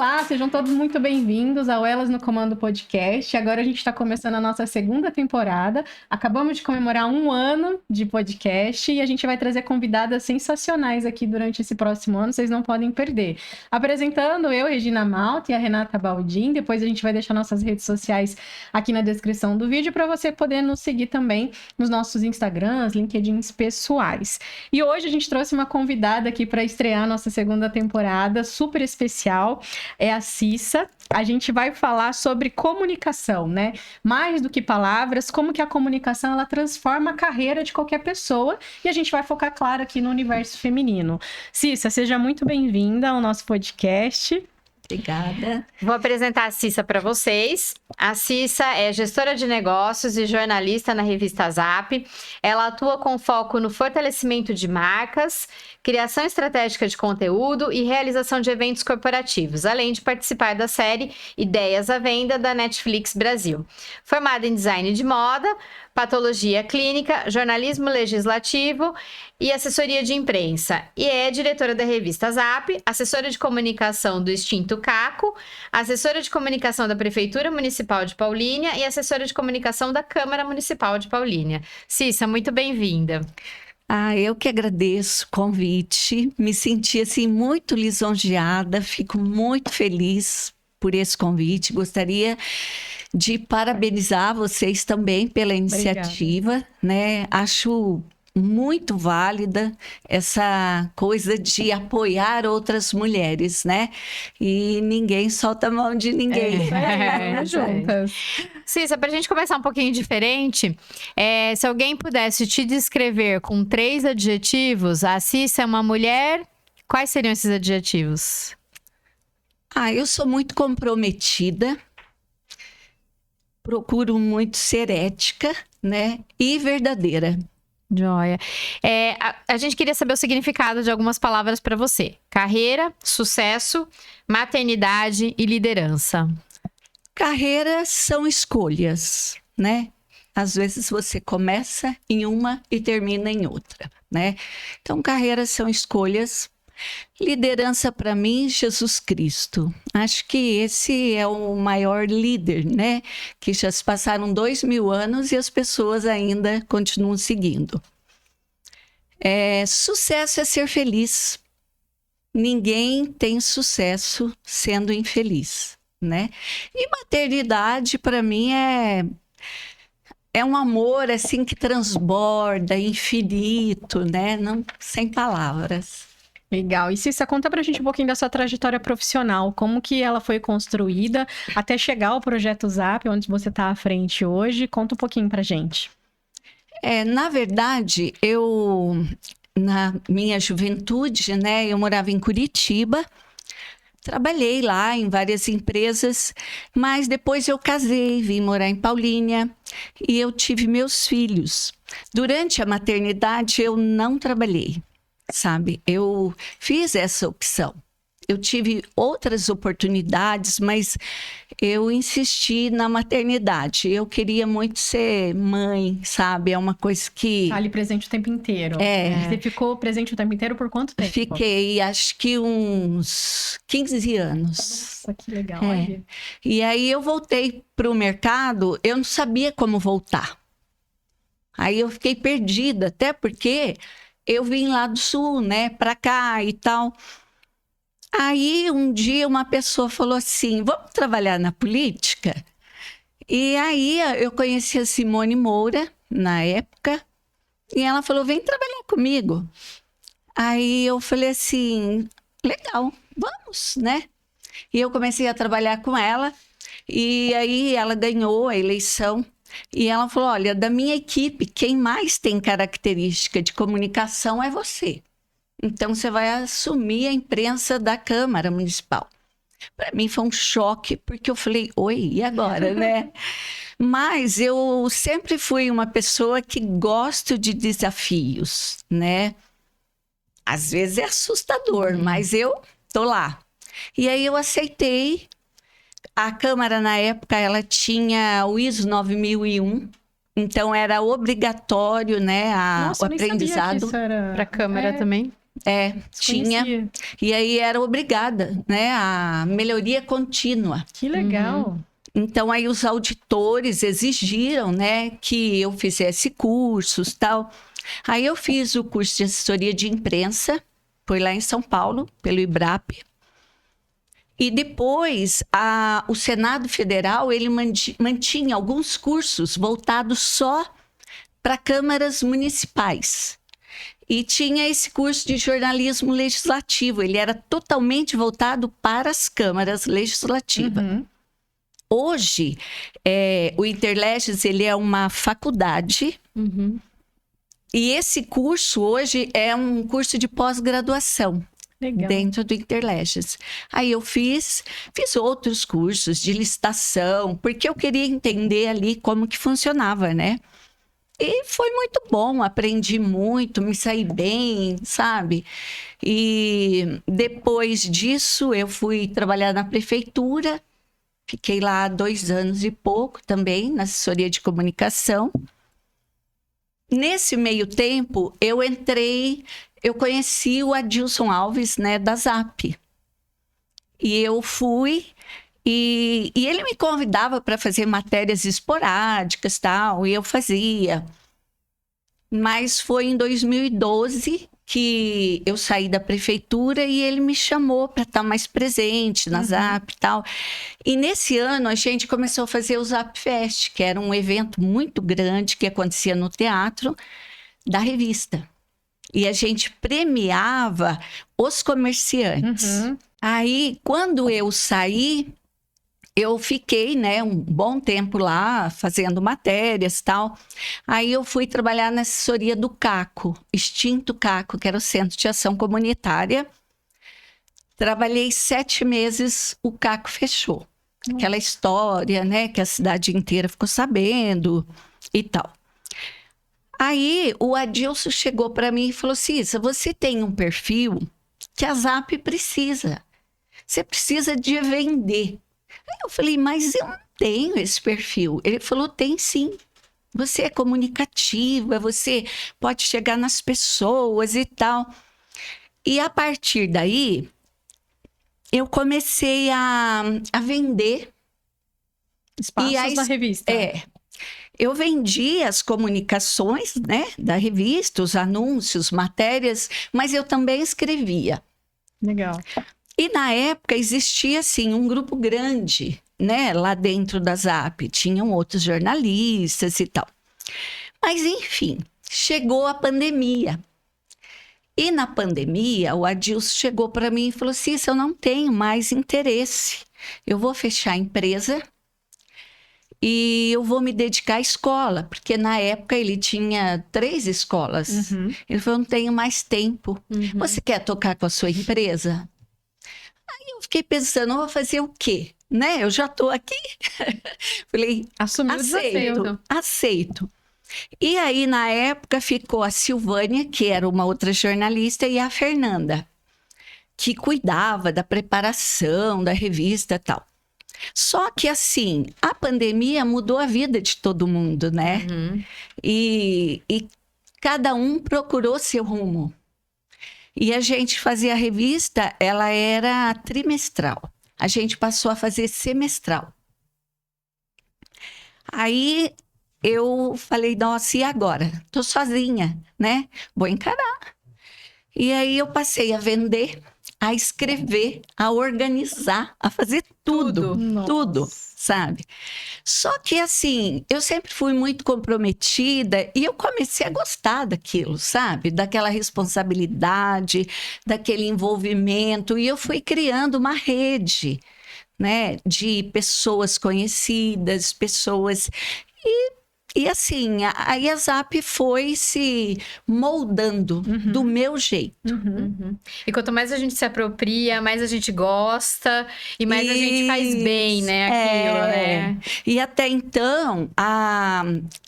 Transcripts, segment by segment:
Olá, sejam todos muito bem-vindos ao Elas no Comando Podcast. Agora a gente está começando a nossa segunda temporada. Acabamos de comemorar 1 ano de podcast e a gente vai trazer convidadas sensacionais aqui durante esse próximo ano, vocês não podem perder. Apresentando eu, Regina Malta, e a Renata Baldin. Depois a gente vai deixar nossas redes sociais aqui na descrição do vídeo para você poder nos seguir também nos nossos Instagrams, LinkedIns pessoais. E hoje a gente trouxe uma convidada aqui para estrear a nossa segunda temporada, super especial. É a Cissa. A gente vai falar sobre comunicação, né? Mais do que palavras, como que a comunicação ela transforma a carreira de qualquer pessoa, e a gente vai focar, claro, aqui no universo feminino. Cissa, seja muito bem-vinda ao nosso podcast. Obrigada. Vou apresentar a Cissa para vocês. A Cissa é gestora de negócios e jornalista na revista Zap. Ela atua com foco no fortalecimento de marcas, criação estratégica de conteúdo e realização de eventos corporativos, além de participar da série Ideias à Venda da Netflix Brasil. Formada em design de moda, patologia clínica, jornalismo legislativo e assessoria de imprensa. E é diretora da revista Zap, assessora de comunicação do extinto Caco, assessora de comunicação da Prefeitura Municipal de Paulínia e assessora de comunicação da Câmara Municipal de Paulínia. Cissa, muito bem-vinda. Eu que agradeço o convite, me senti assim muito lisonjeada, fico muito feliz por esse convite, gostaria de parabenizar vocês também pela iniciativa, né? Acho muito válida essa coisa de apoiar outras mulheres, né? E ninguém solta a mão de ninguém. Juntas. Cissa, para a gente começar um pouquinho diferente, se alguém pudesse te descrever com 3 adjetivos, a Cissa é uma mulher, quais seriam esses adjetivos? Eu sou muito comprometida, procuro muito ser ética, né? E verdadeira. Joia. A gente queria saber o significado de algumas palavras para você. Carreira, sucesso, maternidade e liderança. Carreira são escolhas, né? Às vezes você começa em uma e termina em outra, né? Então, carreiras são escolhas. Liderança, para mim, Jesus Cristo. Acho que esse é o maior líder, né? Que já se passaram 2000 anos e as pessoas ainda continuam seguindo. Sucesso é ser feliz. Ninguém tem sucesso sendo infeliz, né? E maternidade, para mim, é um amor assim que transborda, infinito, né? Não, sem palavras. Legal. E Cissa, conta pra gente um pouquinho da sua trajetória profissional, como que ela foi construída até chegar ao Projeto Zap, onde você está à frente hoje. Conta um pouquinho pra gente. Na verdade, na minha juventude, né, eu morava em Curitiba, trabalhei lá em várias empresas, mas depois eu casei, vim morar em Paulínia e eu tive meus filhos. Durante a maternidade, eu não trabalhei. Sabe, eu fiz essa opção. Eu tive outras oportunidades, mas eu insisti na maternidade. Eu queria muito ser mãe, sabe? É uma coisa que... Tá ali presente o tempo inteiro. Você ficou presente o tempo inteiro por quanto tempo? Fiquei, acho que uns 15 anos. Nossa, que legal. E aí eu voltei para o mercado, eu não sabia como voltar. Aí eu fiquei perdida, até porque... eu vim lá do sul, né, para cá e tal. Aí, um dia, uma pessoa falou assim, vamos trabalhar na política? E aí, eu conheci a Simone Moura, na época, e ela falou, vem trabalhar comigo. Aí, eu falei assim, legal, vamos, né? E eu comecei a trabalhar com ela, e aí ela ganhou a eleição. E ela falou, olha, da minha equipe, quem mais tem característica de comunicação é você. Então, você vai assumir a imprensa da Câmara Municipal. Para mim foi um choque, porque eu falei, oi, e agora, né? Mas eu sempre fui uma pessoa que gosto de desafios, né? Às vezes é assustador, mas eu tô lá. E aí eu aceitei. A Câmara, na época, ela tinha o ISO 9001, então era obrigatório, né, Nossa, o aprendizado. Para a Câmara também. Tinha. Conhecia. E aí era obrigada, né? A melhoria contínua. Que legal. Então, aí os auditores exigiram, né, que eu fizesse cursos, tal. Aí eu fiz o curso de assessoria de imprensa, foi lá em São Paulo, pelo IBRAP. E depois, o Senado Federal, ele mantinha alguns cursos voltados só para câmaras municipais. E tinha esse curso de jornalismo legislativo, ele era totalmente voltado para as câmaras legislativas. Uhum. Hoje, o Interleges, ele é uma faculdade, e esse curso hoje é um curso de pós-graduação. Legal. Dentro do Interleges. Aí eu fiz outros cursos de licitação, porque eu queria entender ali como que funcionava, né? E foi muito bom, aprendi muito, me saí bem, sabe? E depois disso eu fui trabalhar na prefeitura, fiquei lá 2 anos e pouco também, na assessoria de comunicação. Nesse meio tempo, eu conheci o Adilson Alves, né, da Zap. E eu fui, e ele me convidava para fazer matérias esporádicas, tal, e eu fazia. Mas foi em 2012 que eu saí da prefeitura e ele me chamou para estar mais presente na Zap e tal. E nesse ano a gente começou a fazer o Zap Fest, que era um evento muito grande que acontecia no teatro da revista. E a gente premiava os comerciantes. Aí, quando eu saí, eu fiquei, né, um bom tempo lá, fazendo matérias e tal. Aí eu fui trabalhar na assessoria do CACO, extinto CACO, que era o Centro de Ação Comunitária. Trabalhei 7 meses, o CACO fechou. Aquela história, né, que a cidade inteira ficou sabendo e tal. Aí o Adilson chegou para mim e falou: Cissa, você tem um perfil que a Zap precisa. Você precisa de vender. Aí eu falei: mas eu não tenho esse perfil. Ele falou: tem sim. Você é comunicativa, você pode chegar nas pessoas e tal. E a partir daí, eu comecei a vender. Espaços na revista. Eu vendia as comunicações, né, da revista, os anúncios, matérias, mas eu também escrevia. Legal. E na época existia, assim, um grupo grande, né, lá dentro da Zap. Tinham outros jornalistas e tal. Mas, enfim, chegou a pandemia. E na pandemia, o Adilson chegou para mim e falou: Cissa, eu não tenho mais interesse. Eu vou fechar a empresa e eu vou me dedicar à escola, porque na época ele tinha 3 escolas. Ele falou: não tenho mais tempo. Você quer tocar com a sua empresa? Aí eu fiquei pensando: eu vou fazer o quê? Né? Eu já estou aqui. Falei: assumiu o desafio. Aceito. E aí, na época, ficou a Silvânia, que era uma outra jornalista, e a Fernanda, que cuidava da preparação da revista e tal. Só que, assim, a pandemia mudou a vida de todo mundo, né? E cada um procurou seu rumo. E a gente fazia a revista, ela era trimestral. A gente passou a fazer semestral. Aí eu falei: nossa, e agora? Tô sozinha, né? Vou encarar. E aí eu passei a vender, a escrever, a organizar, a fazer tudo, sabe? Só que, assim, eu sempre fui muito comprometida e eu comecei a gostar daquilo, sabe? Daquela responsabilidade, daquele envolvimento. E eu fui criando uma rede, né? De pessoas conhecidas, pessoas... E assim, aí a Zap foi se moldando do meu jeito. E quanto mais a gente se apropria, mais a gente gosta e mais a gente faz bem, né, aquilo, né? E até então,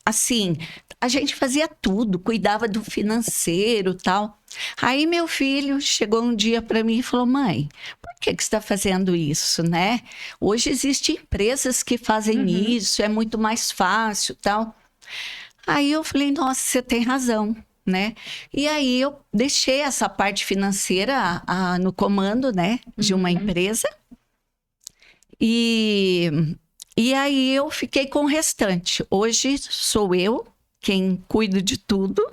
assim, a gente fazia tudo, cuidava do financeiro e tal. Aí meu filho chegou um dia para mim e falou: mãe, por que você está fazendo isso, né? Hoje existem empresas que fazem isso, é muito mais fácil e tal. Aí eu falei: nossa, você tem razão, né? E aí eu deixei essa parte financeira no comando, né, de uma empresa. E aí eu fiquei com o restante. Hoje sou eu quem cuido de tudo,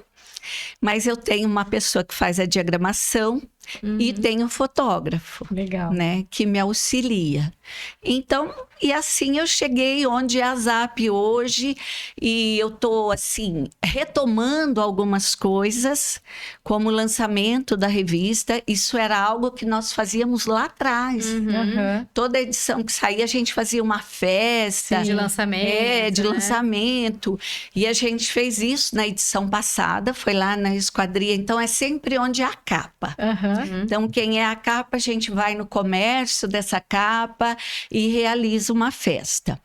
mas eu tenho uma pessoa que faz a diagramação e tenho um fotógrafo, Legal. né, que me auxilia. Então, e assim eu cheguei onde é a Zap hoje, e eu tô assim retomando algumas coisas, como o lançamento da revista. Isso era algo que nós fazíamos lá atrás. Aham. Toda edição que saía, a gente fazia uma festa. De lançamento. De né? lançamento. E a gente fez isso na edição passada, foi lá na Esquadria. Então, é sempre onde é a capa. Aham. Então, quem é a capa, a gente vai no comércio dessa capa e realiza uma festa.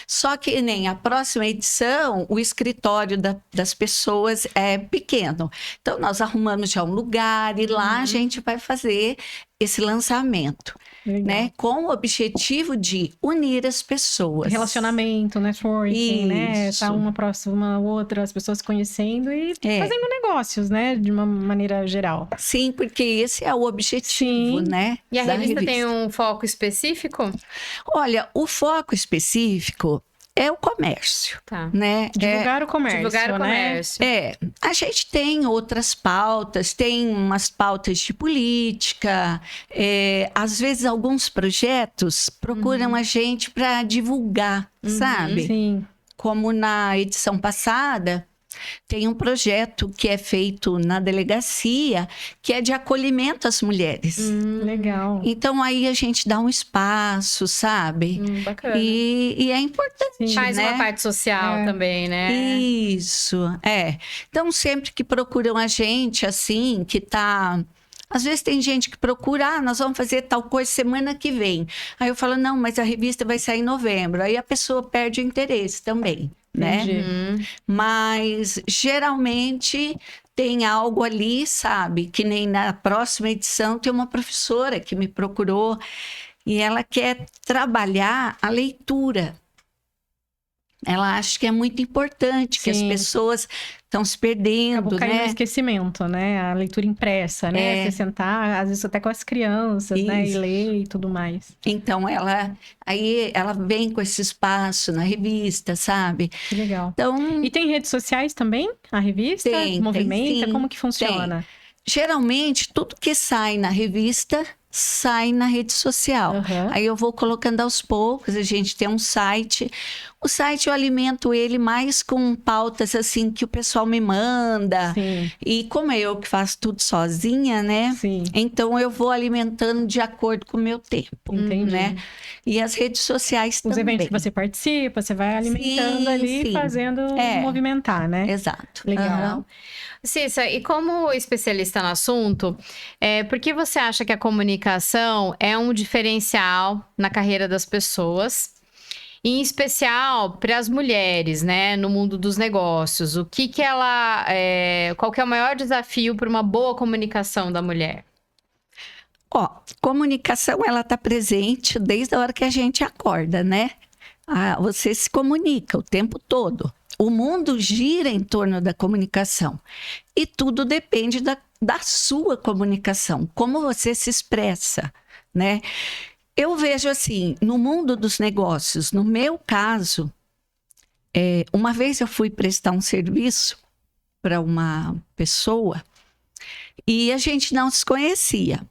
Só que nem a próxima edição, o escritório das pessoas é pequeno. Então, nós arrumamos já um lugar e lá a gente vai fazer esse lançamento, Legal. né? Com o objetivo de unir as pessoas. Relacionamento, networking, né? Isso. Tá uma próxima, outra, as pessoas se conhecendo e É. fazendo negócios, né? De uma maneira geral. Sim, porque esse é o objetivo, Sim. né? E a da revista tem um foco específico? Olha, o foco específico é o comércio, Tá. né? Divulgar o comércio, Divulgar o né? comércio. A gente tem outras pautas, tem umas pautas de política, às vezes alguns projetos procuram a gente para divulgar, sabe? Sim. Como na edição passada, tem um projeto que é feito na delegacia, que é de acolhimento às mulheres. Legal. Então, aí a gente dá um espaço, sabe? Bacana. E é importante, Sim. Faz né? uma parte social também, né? Isso, Então, sempre que procuram a gente, assim, que tá... Às vezes tem gente que procura, nós vamos fazer tal coisa semana que vem. Aí eu falo, não, mas a revista vai sair em novembro. Aí a pessoa perde o interesse também, né? Entendi. Mas, geralmente, tem algo ali, sabe? Que nem na próxima edição tem uma professora que me procurou e ela quer trabalhar a leitura. Ela acha que é muito importante, que as Sim. pessoas estão se perdendo, Acabou caindo no né? esquecimento, né? A leitura impressa, né? Você sentar, às vezes até com as crianças, né? E Isso. ler e tudo mais. Então, ela vem com esse espaço na revista, sabe? Que legal. Então, E tem redes sociais também? A revista? Tem, Movimenta? sim. Como que funciona? geralmente, tudo que sai na revista sai na rede social. Aham. Aí eu vou colocando aos poucos, a gente tem um site. O site eu alimento ele mais com pautas assim que o pessoal me manda. Sim, E como é eu que faço tudo sozinha, né? sim. Então eu vou alimentando de acordo com o meu tempo, Entendi. né? E as redes sociais Os também. eventos que você participa, você vai alimentando Sim, ali, sim. fazendo É. movimentar, né? Exato. Legal. Aham. Cissa, e como especialista no assunto, por que você acha que a comunicação é um diferencial na carreira das pessoas? Em especial para as mulheres, né, no mundo dos negócios. O que que ela, qual que é o maior desafio para uma boa comunicação da mulher? Ó, comunicação, ela tá presente desde a hora que a gente acorda, né? Você se comunica o tempo todo. O mundo gira em torno da comunicação. E tudo depende da sua comunicação, como você se expressa, né? Eu vejo assim, no mundo dos negócios, no meu caso, uma vez eu fui prestar um serviço para uma pessoa e a gente não se conhecia.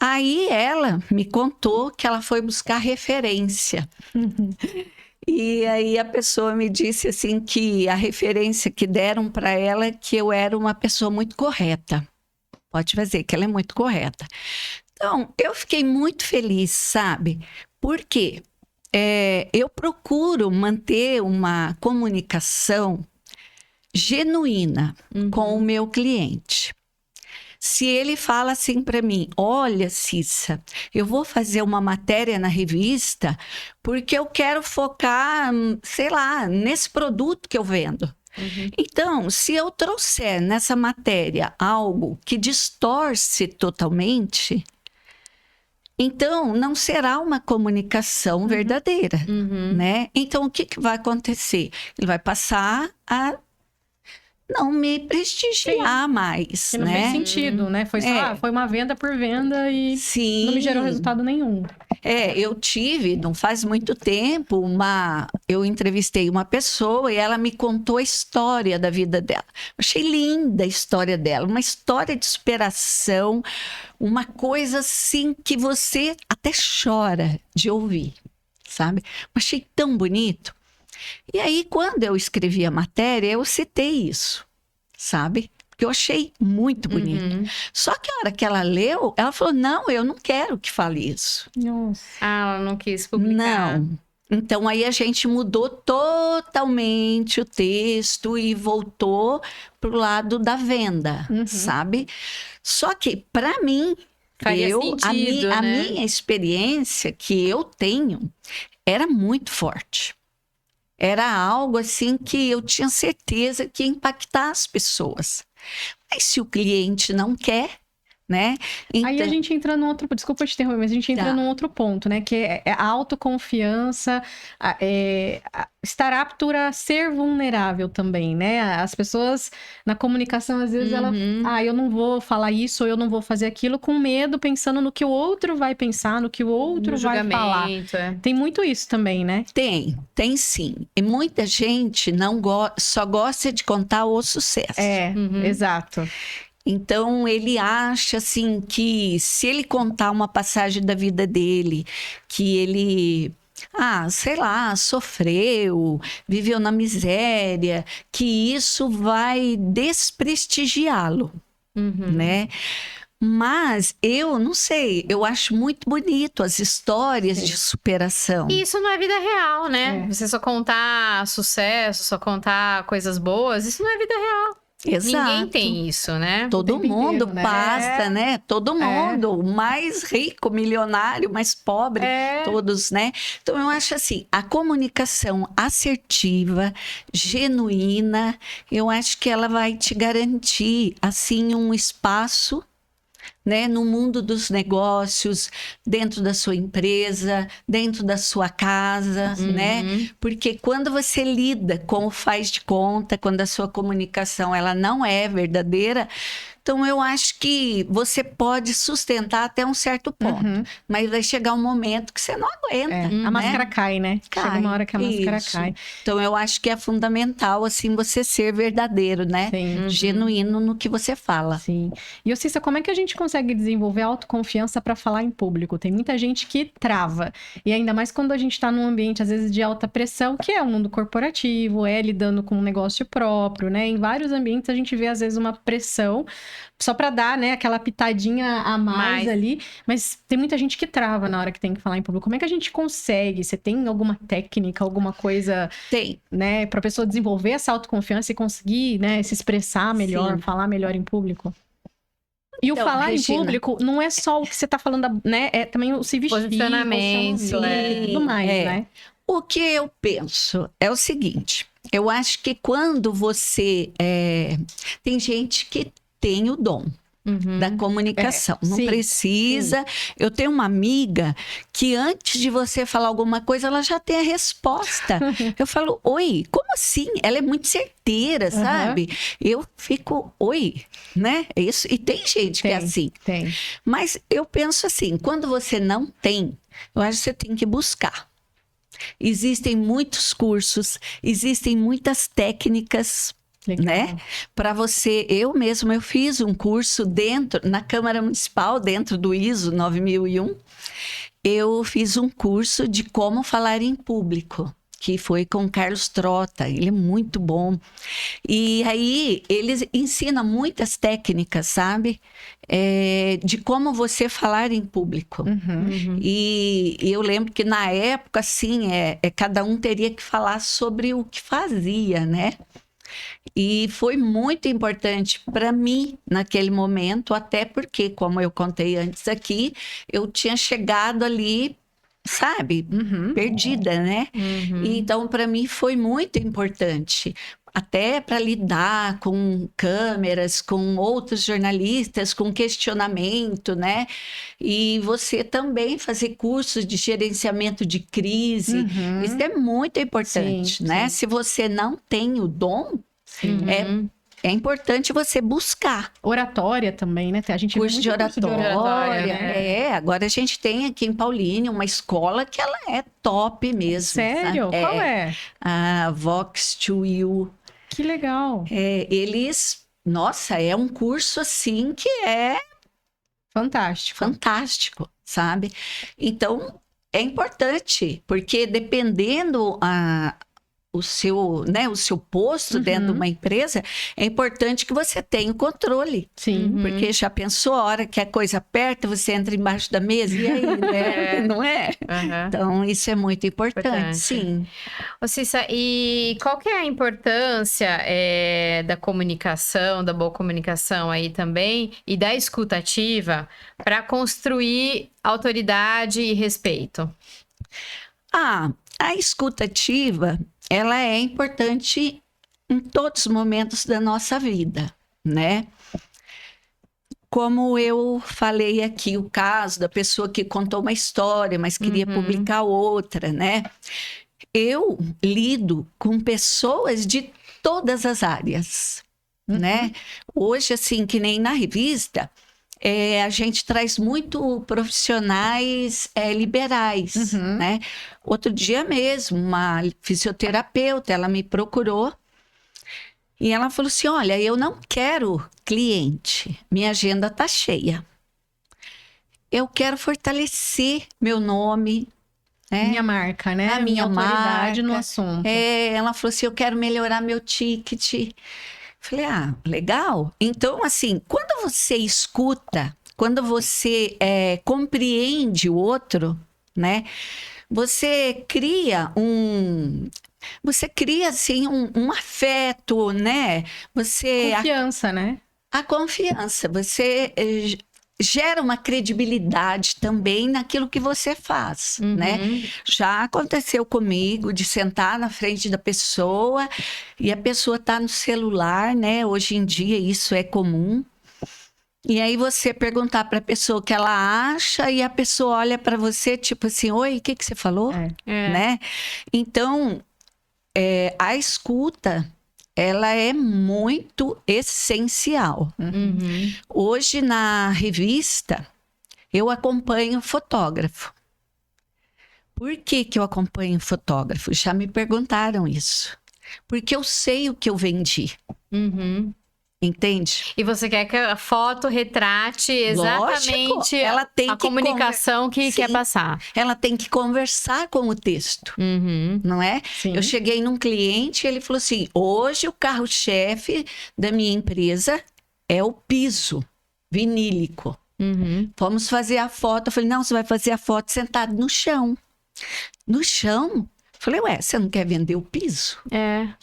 Aí ela me contou que ela foi buscar referência. E aí a pessoa me disse assim que a referência que deram para ela é que eu era uma pessoa muito correta. Pode fazer que ela é muito correta. Então, eu fiquei muito feliz, sabe? Porque eu procuro manter uma comunicação genuína com o meu cliente. Se ele fala assim para mim, olha, Cissa, eu vou fazer uma matéria na revista porque eu quero focar, sei lá, nesse produto que eu vendo. Então, se eu trouxer nessa matéria algo que distorce totalmente, então não será uma comunicação verdadeira, né? Então, o que vai acontecer? Ele vai passar a não me prestigiar mais, Que não né? fez sentido, né? Foi só, foi uma venda por venda e Sim. não me gerou resultado nenhum. Eu tive, não faz muito tempo, eu entrevistei uma pessoa e ela me contou a história da vida dela. Eu achei linda a história dela, uma história de superação, uma coisa assim que você até chora de ouvir, sabe? Eu achei tão bonito. E aí, quando eu escrevi a matéria, eu citei isso, sabe? Porque eu achei muito bonito. Só que a hora que ela leu, ela falou, não, eu não quero que fale isso. Nossa. Ah, ela não quis publicar. Não. Então, aí a gente mudou totalmente o texto e voltou para o lado da venda, sabe? Só que, para mim, Faria sentido, a né? minha experiência que eu tenho era muito forte. Era algo assim que eu tinha certeza que ia impactar as pessoas. Mas se o cliente não quer, né? Aí a gente entra num outro... Desculpa te interromper, mas a gente entra num outro ponto, né? Que é a autoconfiança, estar apto a ser vulnerável também, né? As pessoas, na comunicação, às vezes, eu não vou falar isso, ou eu não vou fazer aquilo, com medo, pensando no que o outro vai pensar, no que o outro vai falar. Tem muito isso também, né? Tem sim. E muita gente só gosta de contar o sucesso. Exato. Então, ele acha, assim, que se ele contar uma passagem da vida dele, que ele, sei lá, sofreu, viveu na miséria, que isso vai desprestigiá-lo, né? Mas eu não sei, eu acho muito bonito as histórias de superação. E isso não é vida real, né? Você só contar sucesso, só contar coisas boas, isso não é vida real. Exato. Ninguém tem isso, né? Todo mundo inteiro, né? passa, né? Todo mundo, o mais rico, milionário, mais pobre, todos, né? Então, eu acho assim, a comunicação assertiva, genuína, eu acho que ela vai te garantir, assim, um espaço, né, no mundo dos negócios, dentro da sua empresa, dentro da sua casa, né? Porque quando você lida com o faz de conta, quando a sua comunicação ela não é verdadeira, então eu acho que você pode sustentar até um certo ponto, mas vai chegar um momento que você não aguenta. A máscara cai, né? Chega uma hora que a máscara cai. Então eu acho que é fundamental assim você ser verdadeiro, né? Sim. Genuíno no que você fala. Sim. E Cissa, como é que a gente consegue desenvolver autoconfiança para falar em público? Tem muita gente que trava. E ainda mais quando a gente está num ambiente, às vezes, de alta pressão, que é o mundo corporativo, lidando com um negócio próprio, né? Em vários ambientes a gente vê, às vezes, uma pressão só para dar, né, aquela pitadinha a mais ali. Mas tem muita gente que trava na hora que tem que falar em público. Como é que a gente consegue? Você tem alguma técnica, alguma coisa... Tem. Né, para a pessoa desenvolver essa autoconfiança e conseguir, né, se expressar melhor, falar melhor em público? E então, o falar Regina, em público não é só o que você está falando, né? É também o se vestir, posicionamento, e tudo mais, né? O que eu penso é o seguinte. Eu acho que quando você... tem gente que tem o dom da comunicação. Não precisa. Sim. Eu tenho uma amiga que antes de você falar alguma coisa, ela já tem a resposta. Eu falo, oi, como assim? Ela é muito certeira, sabe? Eu fico, oi, né? É isso. E tem gente que é assim. Tem. Mas eu penso assim, quando você não tem, eu acho que você tem que buscar. Existem muitos cursos, existem muitas técnicas, né? Para você, eu fiz um curso na Câmara Municipal, dentro do ISO 9001. Eu fiz um curso de como falar em público, que foi com o Carlos Trota, ele é muito bom. E aí, eles ensinam muitas técnicas, sabe? De como você falar em público. E eu lembro que na época, assim, cada um teria que falar sobre o que fazia, né? E foi muito importante para mim naquele momento, até porque, como eu contei antes aqui, eu tinha chegado ali, sabe, perdida, né? Então, para mim foi muito importante, até para lidar com câmeras, com outros jornalistas, com questionamento, né? E você também fazer cursos de gerenciamento de crise, isso é muito importante, né? Se você não tem o dom, é importante você buscar. Oratória também, né? A gente vê Curso muito de oratória. né? Agora a gente tem aqui em Paulínia uma escola que ela é top mesmo. Sério? Sabe? Qual é? A Vox to You. Que legal. Nossa, é um curso assim que é Fantástico. fantástico, sabe? Então, é importante, porque dependendo o seu, né, o seu posto dentro de uma empresa, é importante que você tenha o controle. Sim. Porque já pensou, a hora que a coisa aperta, você entra embaixo da mesa e aí, né? Não é? Então, isso é muito importante, sim. Ô, Cissa, e qual que é a importância da comunicação, da boa comunicação aí também, e da escuta ativa para construir autoridade e respeito? A escuta ativa, ela é importante em todos os momentos da nossa vida, né? Como eu falei aqui, o caso da pessoa que contou uma história, mas queria publicar outra, né? Eu lido com pessoas de todas as áreas, né? Hoje, assim, que nem na revista, a gente traz muito profissionais liberais, né? Outro dia mesmo, uma fisioterapeuta, ela me procurou e ela falou assim, olha, eu não quero cliente, minha agenda tá cheia. Eu quero fortalecer meu nome, Minha marca, né? A minha autoridade no marca. assunto. Ela falou assim, eu quero melhorar meu ticket. Falei, legal. Então, assim, quando você escuta, quando você compreende o outro, né? Você cria assim, um afeto, né? Confiança, né? A confiança. Você gera uma credibilidade também naquilo que você faz, né? Já aconteceu comigo de sentar na frente da pessoa e a pessoa tá no celular, né? Hoje em dia isso é comum. E aí você perguntar para a pessoa o que ela acha e a pessoa olha para você tipo assim, oi, o que você falou? Né? Então, a escuta, ela é muito essencial. Hoje, na revista, eu acompanho fotógrafo. Por que eu acompanho fotógrafo? Já me perguntaram isso. Porque eu sei o que eu vendi. Entende? E você quer que a foto retrate exatamente ela tem a comunicação que quer passar. Ela tem que conversar com o texto, não é? Sim. Eu cheguei num cliente e ele falou assim, hoje o carro-chefe da minha empresa é o piso vinílico. Vamos fazer a foto. Eu falei, não, você vai fazer a foto sentado no chão. No chão? Falei, você não quer vender o piso?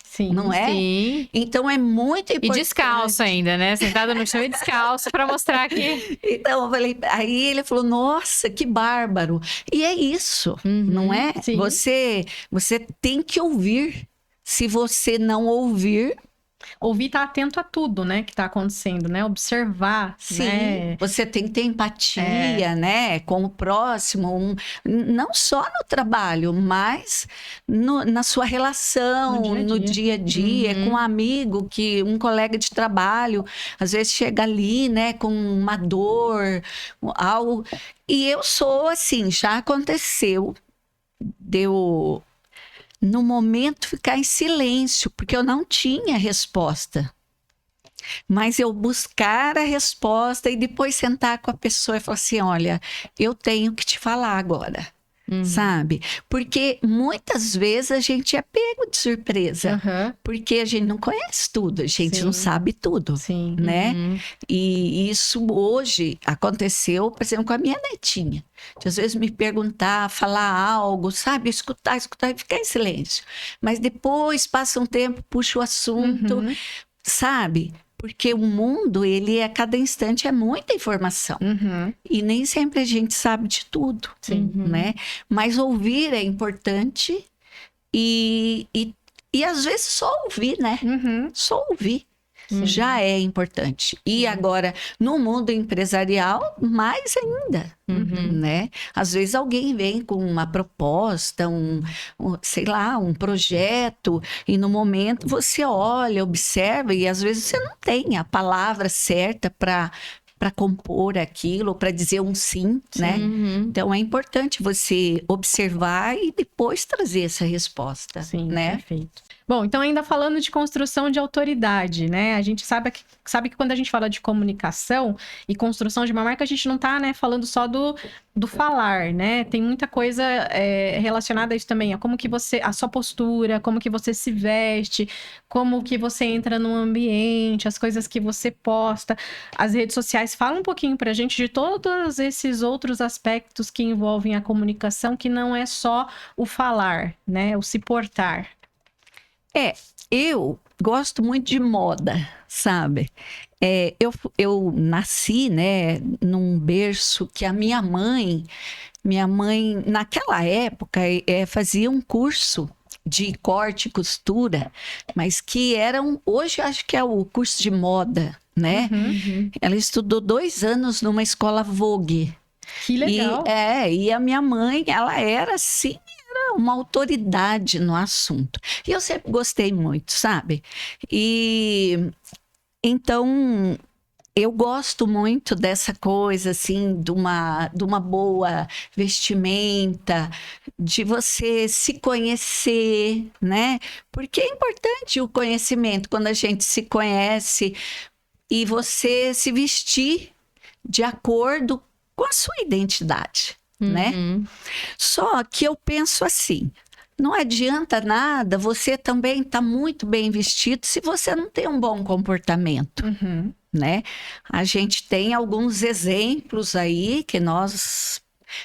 Sim. Não é? Sim. Então é muito importante. E descalço ainda, né? Sentado no chão e descalço para mostrar que... Então eu falei, aí ele falou, nossa, que bárbaro. E é isso, não é? Sim. Você tem que ouvir. Se você não ouvir... Ouvir, tá atento a tudo, né? Que tá acontecendo, né? Observar, Sim, né? você tem que ter empatia, né? Com o próximo, não só no trabalho, mas na sua relação, no dia a dia, com um amigo, um colega de trabalho, às vezes chega ali, né? Com uma dor, algo. E eu sou assim, já aconteceu, no momento ficar em silêncio, porque eu não tinha resposta. Mas eu buscar a resposta e depois sentar com a pessoa e falar assim, olha, eu tenho que te falar agora, sabe? Porque muitas vezes a gente é pego de surpresa, porque a gente não conhece tudo, a gente não sabe tudo, né? E isso hoje aconteceu, por exemplo, com a minha netinha. De, às vezes me perguntar, falar algo, sabe? Escutar e ficar em silêncio. Mas depois passa um tempo, puxa o assunto, sabe? Porque o mundo, a cada instante é muita informação. E nem sempre a gente sabe de tudo, né? Mas ouvir é importante e às vezes só ouvir, né? Só ouvir. já é importante. E agora, no mundo empresarial, mais ainda, né? Às vezes alguém vem com uma proposta, sei lá, um projeto, e no momento você olha, observa, e às vezes você não tem a palavra certa para compor aquilo, para dizer um sim, né? Então é importante você observar e depois trazer essa resposta, né? Perfeito. Bom, então ainda falando de construção de autoridade, né? A gente sabe que quando a gente fala de comunicação e construção de uma marca, a gente não tá, né, falando só do falar, né? Tem muita coisa relacionada a isso também, a como que a sua postura, como que você se veste, como que você entra no ambiente, as coisas que você posta. As redes sociais falam um pouquinho pra gente de todos esses outros aspectos que envolvem a comunicação, que não é só o falar, né? O se portar. Eu gosto muito de moda, sabe? Eu nasci, né, num berço que a minha mãe, naquela época, fazia um curso de corte e costura, mas que hoje acho que é o curso de moda, né? Ela estudou 2 anos numa escola Vogue. Que legal! E a minha mãe, ela era assim, uma autoridade no assunto. E eu sempre gostei muito, sabe? E então eu gosto muito dessa coisa, assim, de uma boa vestimenta, de você se conhecer, né? Porque é importante o conhecimento quando a gente se conhece e você se vestir de acordo com a sua identidade. Né? Só que eu penso assim, não adianta nada você também estar muito bem vestido se você não tem um bom comportamento, né? A gente tem alguns exemplos aí que nós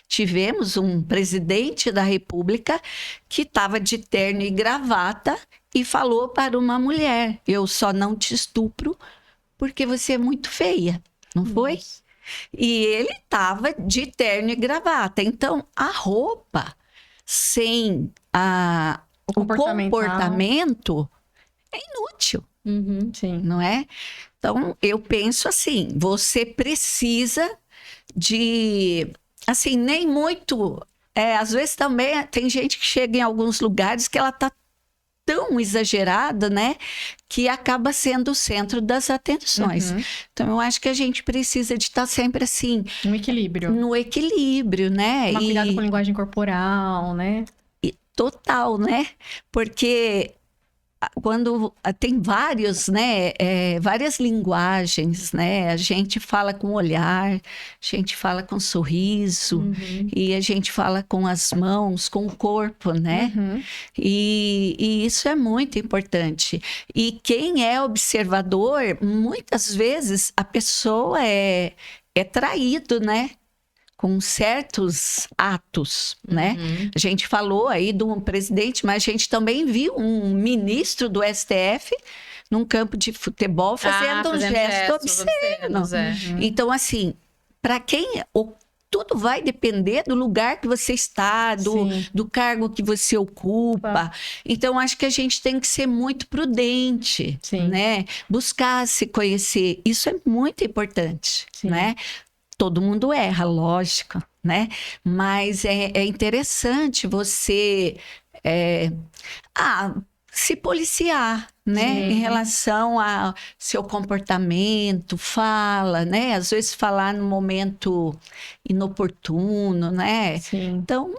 tivemos um presidente da República que estava de terno e gravata e falou para uma mulher: eu só não te estupro porque você é muito feia, não foi? E ele estava de terno e gravata. Então, a roupa sem o comportamento é inútil, não é? Então, eu penso assim, você precisa de, assim, nem muito... às vezes também tem gente que chega em alguns lugares que ela está tão exagerada, né, que acaba sendo o centro das atenções. Então, eu acho que a gente precisa de estar sempre assim... Um equilíbrio. No equilíbrio, né? Tomar cuidado com a linguagem corporal, né? Total, né? Porque quando tem vários, né, várias linguagens, né? A gente fala com o olhar, a gente fala com o sorriso, e a gente fala com as mãos, com o corpo, né? E isso é muito importante. E quem é observador, muitas vezes a pessoa é traído, né? Com certos atos, né? A gente falou aí de um presidente, mas a gente também viu um ministro do STF num campo de futebol fazendo um gesto obsceno. Então, assim, para quem... Tudo vai depender do lugar que você está, do cargo que você ocupa. Então, acho que a gente tem que ser muito prudente, né? Buscar se conhecer. Isso é muito importante, né? Todo mundo erra, lógico, né? Mas é interessante você se policiar, né? Em relação ao seu comportamento, fala, né? Às vezes falar no momento inoportuno, né? Então,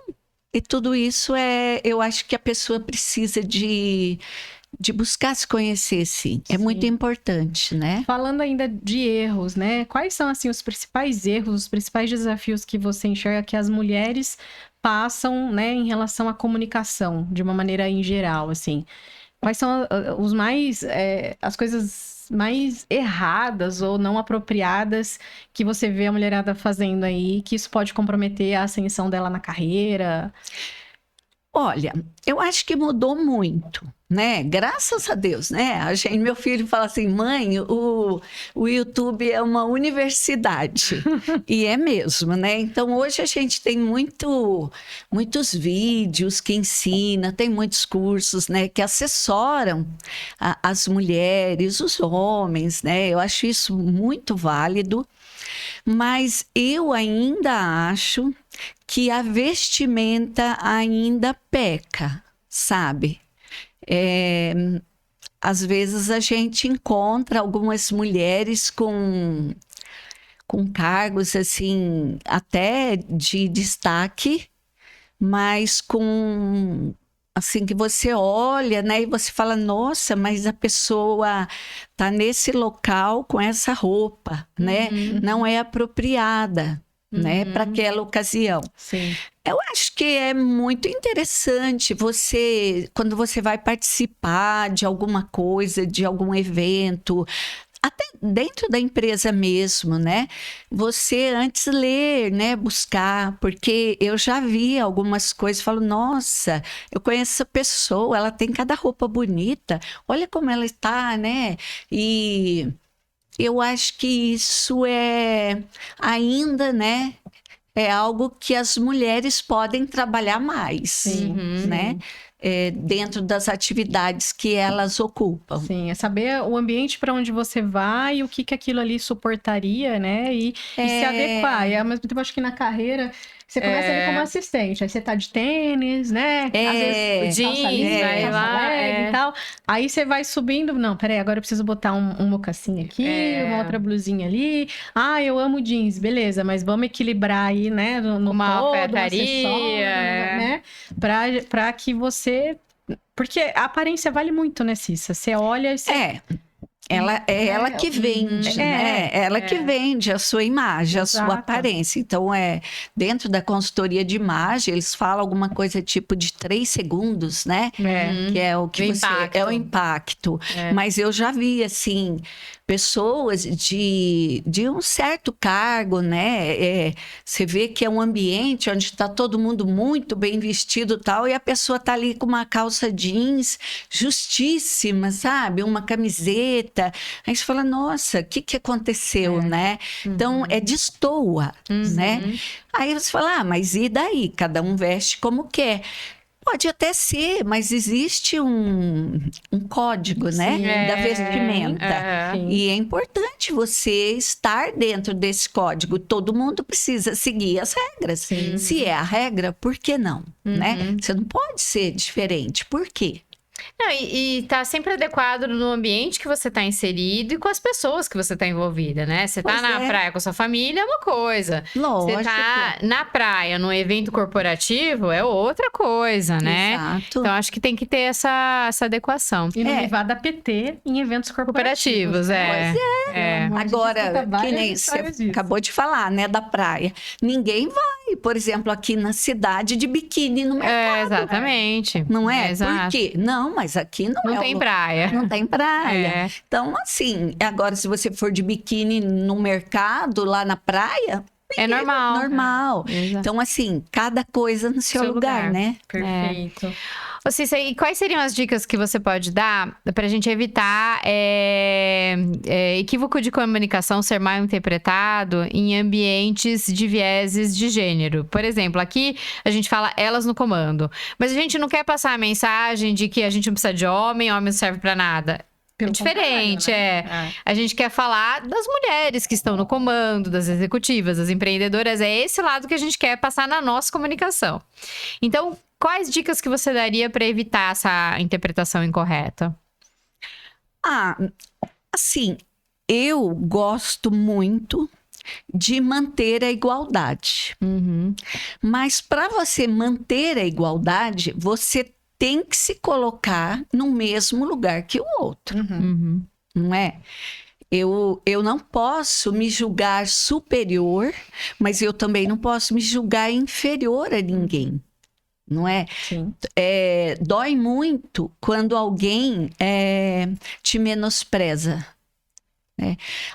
e tudo isso eu acho que a pessoa precisa de buscar se conhecer, sim. É muito importante, né? Falando ainda de erros, né? Quais são, assim, os principais erros, os principais desafios que você enxerga que as mulheres passam, né, em relação à comunicação, de uma maneira em geral, assim? Quais são os mais... as coisas mais erradas ou não apropriadas que você vê a mulherada fazendo aí, que isso pode comprometer a ascensão dela na carreira? Olha, eu acho que mudou muito, né? Graças a Deus, né? Meu filho fala assim, mãe, o YouTube é uma universidade. E é mesmo, né? Então, hoje a gente tem muitos vídeos que ensinam, tem muitos cursos, né? Que assessoram as mulheres, os homens, né? Eu acho isso muito válido. Mas eu ainda acho que a vestimenta ainda peca, sabe? Às vezes a gente encontra algumas mulheres com cargos assim até de destaque, mas com assim que você olha, né, e você fala, nossa, mas a pessoa tá nesse local com essa roupa, né? Não é apropriada, né, para aquela ocasião. Sim. Eu acho que é muito interessante quando você vai participar de alguma coisa, de algum evento, até dentro da empresa mesmo, né? Você antes ler, né? Buscar, porque eu já vi algumas coisas, falo, nossa, eu conheço essa pessoa, ela tem cada roupa bonita, olha como ela está, né? E eu acho que isso é ainda, né? É algo que as mulheres podem trabalhar mais, né? Dentro das atividades que elas ocupam. Sim, é saber o ambiente para onde você vai e o que aquilo ali suportaria, né? E se adequar. E ao mesmo tempo, acho que na carreira, você começa ali como assistente. Aí você tá de tênis, né? Às vezes, jeans, vai calça lá, leg e tal. Aí você vai subindo. Não, peraí, agora eu preciso botar um mocassim aqui, uma outra blusinha ali. Ah, eu amo jeans, beleza, mas vamos equilibrar aí, né? No Uma todo, alfaiataria, acessório, né? Pra que você... Porque a aparência vale muito, né, Cissa? Você olha e você... Ela que vende, né? Ela que vende a sua imagem, a sua aparência. Então, dentro da consultoria de imagem, eles falam alguma coisa tipo de 3 segundos, né? Que é o que é o impacto. Mas eu já vi, assim, pessoas de um certo cargo, né? Você vê que é um ambiente onde está todo mundo muito bem vestido e tal, e a pessoa tá ali com uma calça jeans justíssima, sabe? Uma camiseta. Aí você fala, nossa, o que aconteceu, né? Então, destoa, né? Aí você fala, mas e daí? Cada um veste como quer. Pode até ser, mas existe um código, né? Da vestimenta. E é importante você estar dentro desse código. Todo mundo precisa seguir as regras. Se é a regra, por que não? Né? Você não pode ser diferente. Por quê? Não, e tá sempre adequado no ambiente que você tá inserido e com as pessoas que você tá envolvida, né? Você tá na praia com a sua família, é uma coisa. Lógico. Você tá na praia, num evento corporativo, é outra coisa, né? Exato. Então, acho que tem que ter essa adequação. E não levar da PT em eventos corporativos. Agora, que nem você acabou de falar, né? Da praia. Ninguém vai, por exemplo, aqui na cidade de biquíni no mercado. Exatamente. Não é? Exato. Por quê? Não, mas aqui não tem praia. Não tem praia. Então, assim, agora se você for de biquíni no mercado, lá na praia... É normal. Normal. Então, assim, cada coisa no seu lugar, né? Perfeito. Ô, Cissa, e quais seriam as dicas que você pode dar para a gente evitar equívoco de comunicação ser mal interpretado em ambientes de vieses de gênero? Por exemplo, aqui a gente fala elas no comando, mas a gente não quer passar a mensagem de que a gente não precisa de homem não serve para nada. É diferente, né? A gente quer falar das mulheres que estão no comando, das executivas, das empreendedoras. É esse lado que a gente quer passar na nossa comunicação. Então, quais dicas que você daria para evitar essa interpretação incorreta? Assim, eu gosto muito de manter a igualdade. Mas para você manter a igualdade, você tem que se colocar no mesmo lugar que o outro, não é? Eu não posso me julgar superior, mas eu também não posso me julgar inferior a ninguém, não é? Sim. Dói muito quando alguém te menospreza.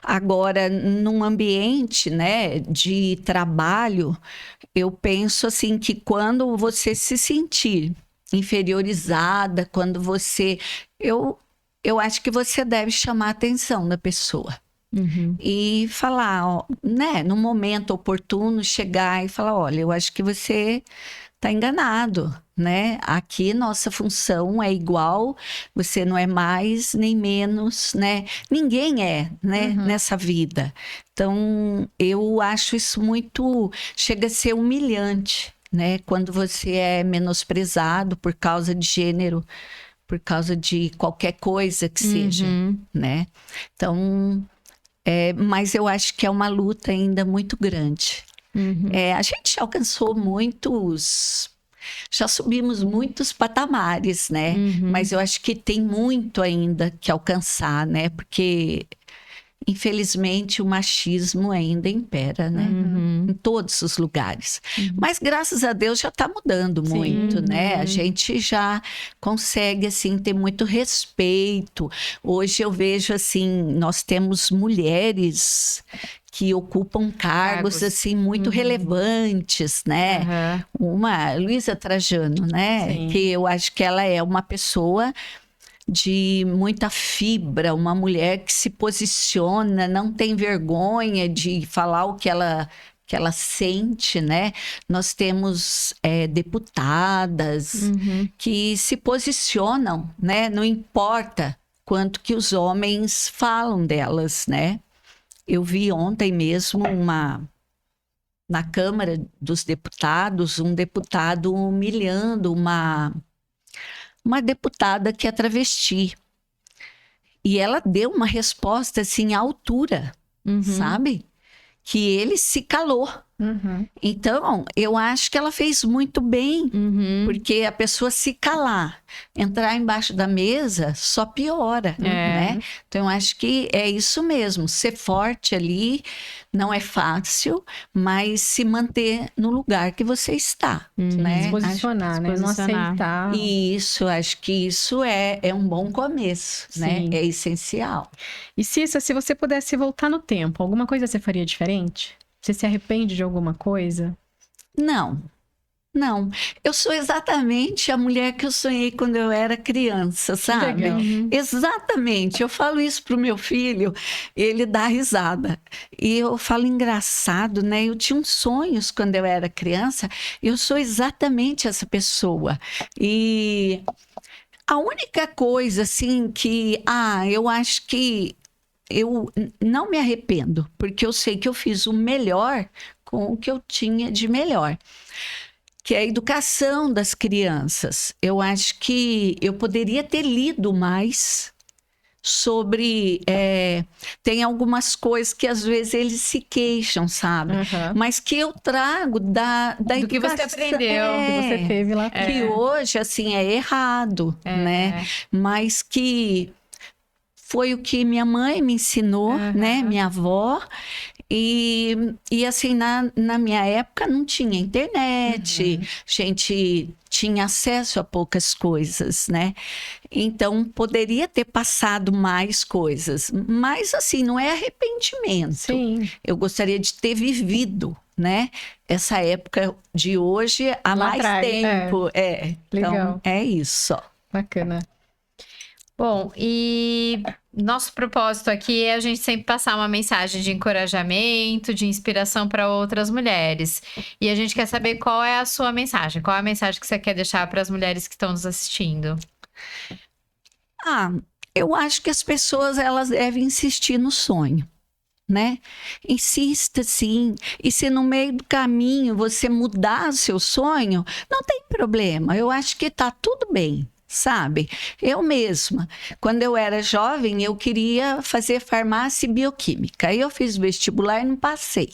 Agora, num ambiente, né, de trabalho, eu penso assim que quando você se sentir inferiorizada, quando você... Eu acho que você deve chamar a atenção da pessoa. E falar, ó, né, no momento oportuno, chegar e falar, olha, eu acho que você está enganado, né? Aqui nossa função é igual, você não é mais nem menos, né? Ninguém é, né, nessa vida. Então, eu acho isso muito, chega a ser humilhante, né? Quando você é menosprezado por causa de gênero, por causa de qualquer coisa que seja, né? Então, mas eu acho que é uma luta ainda muito grande. A gente já alcançou já subimos muitos patamares, né? Mas eu acho que tem muito ainda que alcançar, né? Porque, infelizmente, o machismo ainda impera, né? Em todos os lugares. Mas, graças a Deus, já está mudando muito, né? A gente já consegue, assim, ter muito respeito. Hoje eu vejo, assim, nós temos mulheres que ocupam cargos assim, muito relevantes, né? Uma, Luísa Trajano, né? Sim. Que eu acho que ela é uma pessoa de muita fibra, uma mulher que se posiciona, não tem vergonha de falar o que ela sente, né? Nós temos deputadas que se posicionam, né? Não importa quanto que os homens falam delas, né? Eu vi ontem mesmo na Câmara dos Deputados, um deputado humilhando uma deputada que é travesti. E ela deu uma resposta assim à altura, sabe? Que ele se calou. Então, eu acho que ela fez muito bem, porque a pessoa se calar, entrar embaixo da mesa, só piora, né? Então, eu acho que é isso mesmo, ser forte ali não é fácil, mas se manter no lugar que você está, né? Se posicionar, né? Não aceitar. Isso, acho que isso é um bom começo, né? É essencial. E Cissa, se você pudesse voltar no tempo, alguma coisa você faria diferente? Você se arrepende de alguma coisa? Não. Eu sou exatamente a mulher que eu sonhei quando eu era criança, sabe? Legal. Exatamente. Eu falo isso pro meu filho, ele dá risada. E eu falo engraçado, né? Eu tinha uns sonhos quando eu era criança, eu sou exatamente essa pessoa. E a única coisa, assim, que... eu acho que eu não me arrependo, porque eu sei que eu fiz o melhor com o que eu tinha de melhor, que é a educação das crianças. Eu acho que eu poderia ter lido mais sobre... tem algumas coisas que às vezes eles se queixam, sabe? Mas que eu trago da Do educação. que você aprendeu, Que você teve lá. Que hoje, assim, é errado, né? Mas que... foi o que minha mãe me ensinou, né? Minha avó. E assim, na minha época não tinha internet, gente tinha acesso a poucas coisas, né? Então, poderia ter passado mais coisas. Mas, assim, não é arrependimento. Sim. Eu gostaria de ter vivido, né? Essa época de hoje há Lá mais atrás, tempo. Legal. Então, é isso. Bacana. Bom, e nosso propósito aqui é a gente sempre passar uma mensagem de encorajamento, de inspiração para outras mulheres. E a gente quer saber qual é a sua mensagem, qual é a mensagem que você quer deixar para as mulheres que estão nos assistindo. Eu acho que as pessoas elas devem insistir no sonho, né? Insista, sim. E se no meio do caminho você mudar seu sonho, não tem problema. Eu acho que tá tudo bem. Sabe? Eu mesma, quando eu era jovem, eu queria fazer farmácia e bioquímica. Aí eu fiz vestibular e não passei.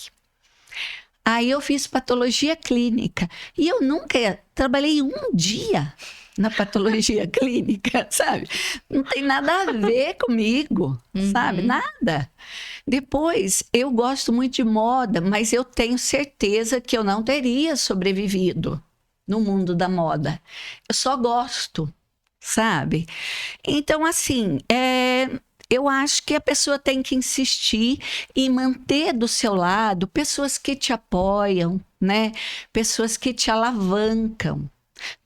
Aí eu fiz patologia clínica. E eu nunca trabalhei um dia na patologia clínica, sabe? Não tem nada a ver comigo, sabe? Nada. Depois, eu gosto muito de moda, mas eu tenho certeza que eu não teria sobrevivido no mundo da moda. Eu só gosto. Sabe? Então, assim, eu acho que a pessoa tem que insistir e manter do seu lado pessoas que te apoiam, né? Pessoas que te alavancam.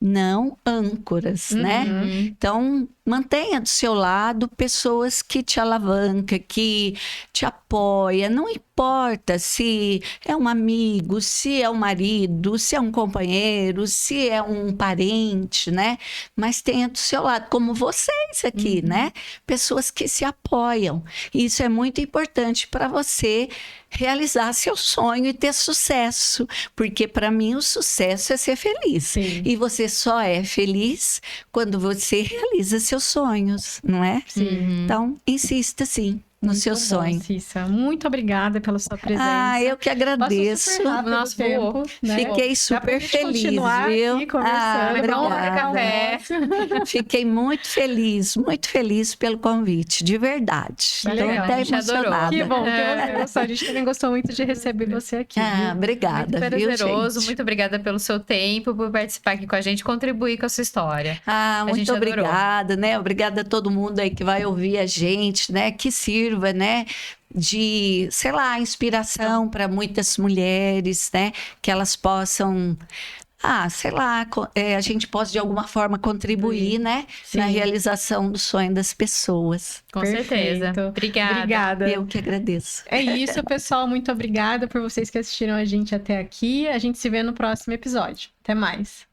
não âncoras, né? Então, mantenha do seu lado pessoas que te alavancam, que te apoiam. Não importa se é um amigo, se é um marido, se é um companheiro, se é um parente, né? Mas tenha do seu lado, como vocês aqui, né? Pessoas que se apoiam. Isso é muito importante para você realizar seu sonho e ter sucesso. Porque para mim o sucesso é ser feliz. Sim. E você só é feliz quando você realiza seus sonhos, não é? Sim. Então, insista sim no Muito seu bom, sonho. Cissa. Muito obrigada pela sua presença. Ah, eu que agradeço. Passou super rápido Nossa, o tempo, voou. né? Fiquei Dá pra super gente feliz, continuar viu? aqui conversando. Vamos obrigada. tomar café. Fiquei muito feliz pelo convite, de verdade. Que Estou legal, até a gente adorou. emocionada. Que bom que você gostou. A gente também gostou muito de receber você aqui. Ah, viu? obrigada, Muito viu, prazeroso, gente? muito obrigada pelo seu tempo, por participar aqui com a gente, contribuir com a sua história. Ah, gente muito adorou. obrigada, né? Obrigada a todo mundo aí que vai ouvir a gente, né? Que sirva, né? De, sei lá, inspiração para muitas mulheres, né? Que elas possam, sei lá, a gente possa de alguma forma contribuir, né? Sim. Na realização do sonho das pessoas. Com Perfeito. certeza. Obrigada. Eu que agradeço. É isso, pessoal. Muito obrigada por vocês que assistiram a gente até aqui. A gente se vê no próximo episódio. Até mais.